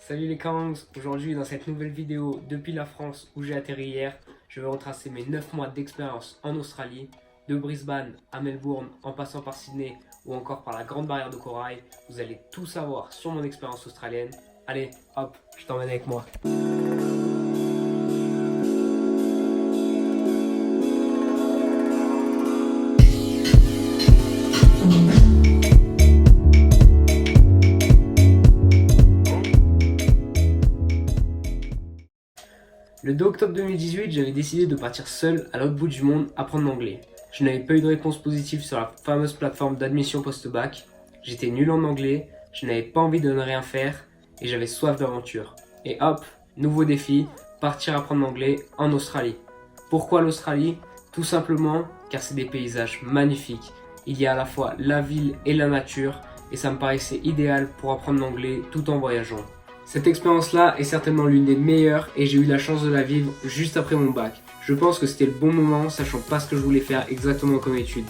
Salut les Kangs, aujourd'hui dans cette nouvelle vidéo depuis la France où j'ai atterri hier, je vais retracer mes 9 mois d'expérience en Australie, de Brisbane à Melbourne en passant par Sydney ou encore par la Grande Barrière de Corail. Vous allez tout savoir sur mon expérience australienne. Allez, hop, je t'emmène avec moi. Le 2 octobre 2018, j'avais décidé de partir seul à l'autre bout du monde apprendre l'anglais. Je n'avais pas eu de réponse positive sur la fameuse plateforme d'admission post-bac. J'étais nul en anglais, je n'avais pas envie de ne rien faire et j'avais soif d'aventure. Et hop, nouveau défi, partir apprendre l'anglais en Australie. Pourquoi l'Australie? Tout simplement car c'est des paysages magnifiques. Il y a à la fois la ville et la nature et ça me paraissait idéal pour apprendre l'anglais tout en voyageant. Cette expérience-là est certainement l'une des meilleures et j'ai eu la chance de la vivre juste après mon bac. Je pense que c'était le bon moment, sachant pas ce que je voulais faire exactement comme étude.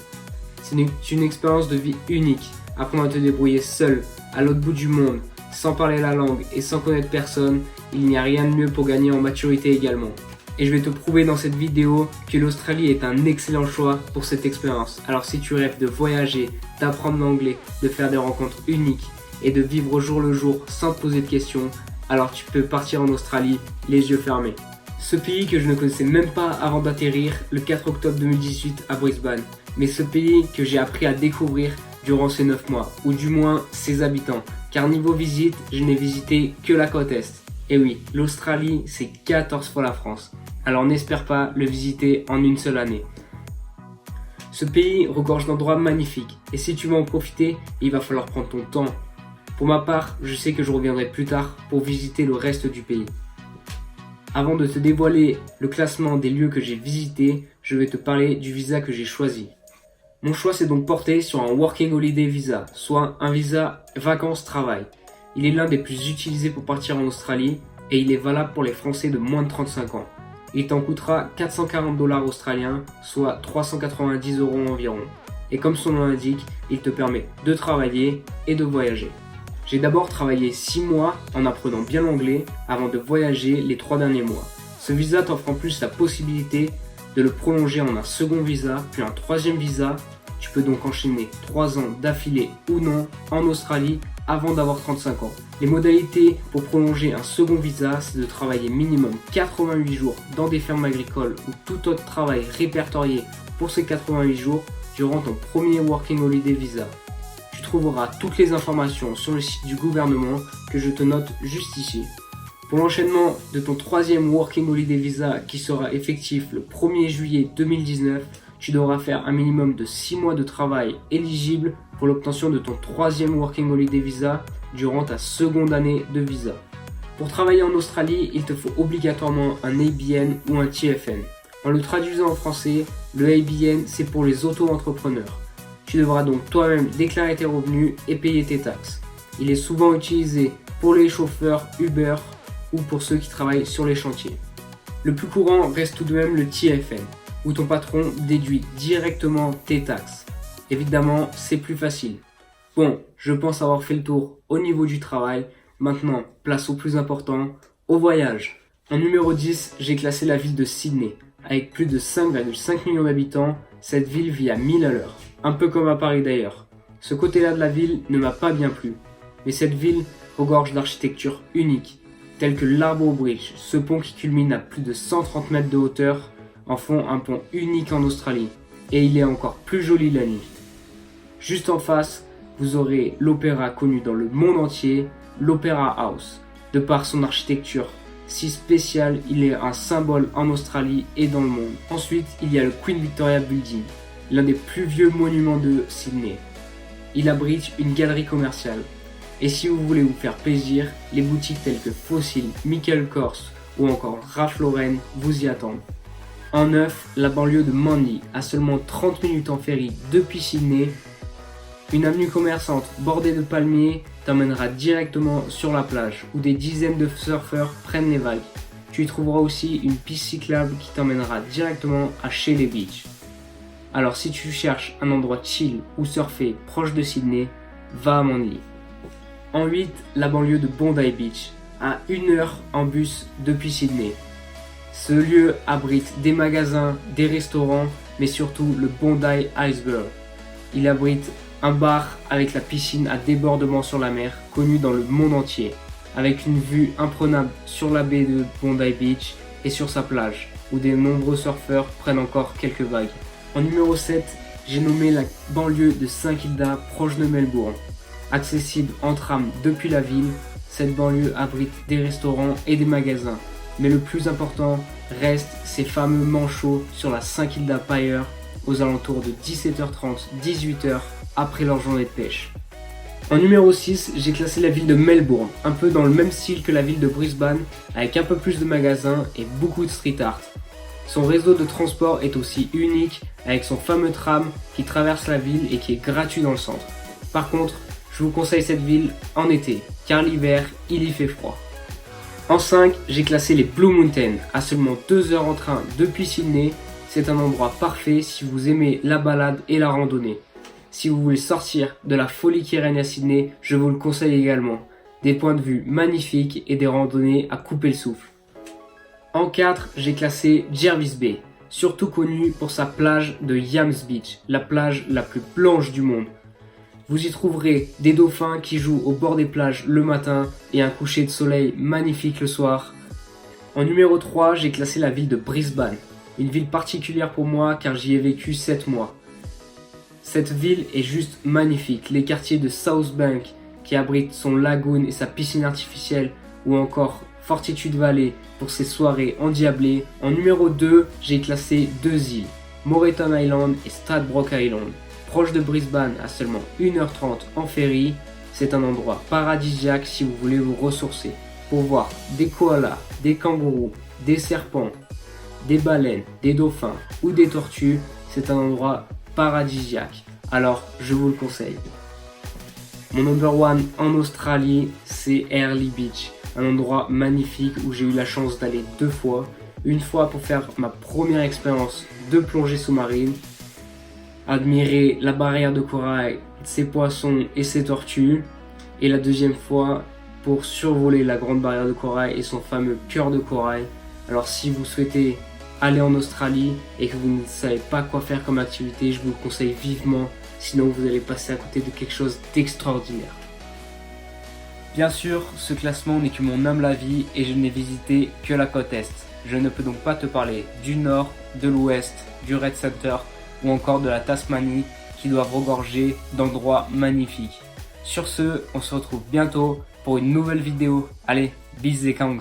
C'est une expérience de vie unique. Apprendre à te débrouiller seul, à l'autre bout du monde, sans parler la langue et sans connaître personne, il n'y a rien de mieux pour gagner en maturité également. Et je vais te prouver dans cette vidéo que l'Australie est un excellent choix pour cette expérience. Alors si tu rêves de voyager, d'apprendre l'anglais, de faire des rencontres uniques, et de vivre au jour le jour sans te poser de questions, alors tu peux partir en Australie les yeux fermés. Ce pays que je ne connaissais même pas avant d'atterrir le 4 octobre 2018 à Brisbane, mais ce pays que j'ai appris à découvrir durant ces 9 mois, ou du moins ses habitants, car niveau visite, je n'ai visité que la côte Est. Et oui, l'Australie c'est 14 fois la France, alors n'espère pas le visiter en une seule année. Ce pays regorge d'endroits magnifiques, et si tu veux en profiter, il va falloir prendre ton temps. Pour ma part, je sais que je reviendrai plus tard pour visiter le reste du pays. Avant de te dévoiler le classement des lieux que j'ai visités, je vais te parler du visa que j'ai choisi. Mon choix s'est donc porté sur un Working Holiday Visa, soit un visa vacances-travail. Il est l'un des plus utilisés pour partir en Australie et il est valable pour les Français de moins de 35 ans. Il t'en coûtera 440 $ australiens, soit 390 € environ. Et comme son nom l'indique, il te permet de travailler et de voyager. J'ai d'abord travaillé 6 mois en apprenant bien l'anglais avant de voyager les 3 derniers mois. Ce visa t'offre en plus la possibilité de le prolonger en un second visa, puis un troisième visa. Tu peux donc enchaîner 3 ans d'affilée ou non en Australie avant d'avoir 35 ans. Les modalités pour prolonger un second visa, c'est de travailler minimum 88 jours dans des fermes agricoles ou tout autre travail répertorié pour ces 88 jours durant ton premier Working Holiday Visa. Tu trouveras toutes les informations sur le site du gouvernement que je te note juste ici. Pour l'enchaînement de ton troisième Working Holiday Visa qui sera effectif le 1er juillet 2019, tu devras faire un minimum de 6 mois de travail éligible pour l'obtention de ton troisième Working Holiday Visa durant ta seconde année de visa. Pour travailler en Australie, il te faut obligatoirement un ABN ou un TFN. En le traduisant en français, le ABN c'est pour les auto-entrepreneurs. Tu devras donc toi-même déclarer tes revenus et payer tes taxes. Il est souvent utilisé pour les chauffeurs Uber ou pour ceux qui travaillent sur les chantiers. Le plus courant reste tout de même le TFN, où ton patron déduit directement tes taxes. Évidemment, c'est plus facile. Bon, je pense avoir fait le tour au niveau du travail. Maintenant, place au plus important, au voyage. En numéro 10, j'ai classé la ville de Sydney. Avec plus de 5,5 millions d'habitants, cette ville vit à 1000 à l'heure. Un peu comme à Paris d'ailleurs. Ce côté-là de la ville ne m'a pas bien plu. Mais cette ville regorge d'architecture unique, telle que l'Arbor Bridge, ce pont qui culmine à plus de 130 mètres de hauteur, en font un pont unique en Australie. Et il est encore plus joli la nuit. Juste en face, vous aurez l'opéra connu dans le monde entier, l'Opera House. De par son architecture si spéciale, il est un symbole en Australie et dans le monde. Ensuite, il y a le Queen Victoria Building, l'un des plus vieux monuments de Sydney. Il abrite une galerie commerciale. Et si vous voulez vous faire plaisir, les boutiques telles que Fossil, Michael Kors ou encore Ralph Lauren vous y attendent. En neuf, la banlieue de Manly, à seulement 30 minutes en ferry depuis Sydney. Une avenue commerçante bordée de palmiers t'emmènera directement sur la plage où des dizaines de surfeurs prennent les vagues. Tu y trouveras aussi une piste cyclable qui t'emmènera directement à Shelley Beach. Alors si tu cherches un endroit chill ou surfer proche de Sydney, va à Manly. En 8, la banlieue de Bondi Beach. à 1 heure en bus depuis Sydney. Ce lieu abrite des magasins, des restaurants, mais surtout le Bondi Iceberg. Il abrite un bar avec la piscine à débordement sur la mer, connu dans le monde entier, avec une vue imprenable sur la baie de Bondi Beach et sur sa plage, où de nombreux surfeurs prennent encore quelques vagues. En numéro 7, j'ai nommé la banlieue de St Kilda, proche de Melbourne. Accessible en tram depuis la ville, cette banlieue abrite des restaurants et des magasins. Mais le plus important reste ces fameux manchots sur la St Kilda Pier aux alentours de 17h30, 18h après leur journée de pêche. En numéro 6, j'ai classé la ville de Melbourne, un peu dans le même style que la ville de Brisbane, avec un peu plus de magasins et beaucoup de street art. Son réseau de transport est aussi unique, avec son fameux tram qui traverse la ville et qui est gratuit dans le centre. Par contre, je vous conseille cette ville en été, car l'hiver, il y fait froid. En 5, j'ai classé les Blue Mountains, à seulement 2 heures en train depuis Sydney. C'est un endroit parfait si vous aimez la balade et la randonnée. Si vous voulez sortir de la folie qui règne à Sydney, je vous le conseille également. Des points de vue magnifiques et des randonnées à couper le souffle. En 4, j'ai classé Jervis Bay, surtout connu pour sa plage de Yams Beach, la plage la plus blanche du monde. Vous y trouverez des dauphins qui jouent au bord des plages le matin et un coucher de soleil magnifique le soir. En numéro 3, j'ai classé la ville de Brisbane, une ville particulière pour moi car j'y ai vécu 7 mois. Cette ville est juste magnifique, les quartiers de South Bank qui abritent son lagoon et sa piscine artificielle ou encore Fortitude Valley pour ses soirées endiablées. En numéro 2, j'ai classé 2 îles, Moreton Island et Stradbroke Island. Proche de Brisbane à seulement 1h30 en ferry, c'est un endroit paradisiaque si vous voulez vous ressourcer. Pour voir des koalas, des kangourous, des serpents, des baleines, des dauphins ou des tortues, c'est un endroit paradisiaque. Alors je vous le conseille. Mon number one en Australie, c'est Airlie Beach, un endroit magnifique où j'ai eu la chance d'aller 2 fois. Une fois pour faire ma première expérience de plongée sous-marine, admirer la barrière de corail, ses poissons et ses tortues, et la deuxième fois pour survoler la grande barrière de corail et son fameux cœur de corail. Alors si vous souhaitez aller en Australie et que vous ne savez pas quoi faire comme activité, je vous le conseille vivement, sinon vous allez passer à côté de quelque chose d'extraordinaire. Bien sûr, ce classement n'est que mon humble avis et je n'ai visité que la côte Est. Je ne peux donc pas te parler du Nord, de l'Ouest, du Red Center ou encore de la Tasmanie qui doivent regorger d'endroits magnifiques. Sur ce, on se retrouve bientôt pour une nouvelle vidéo. Allez, bis et kangs!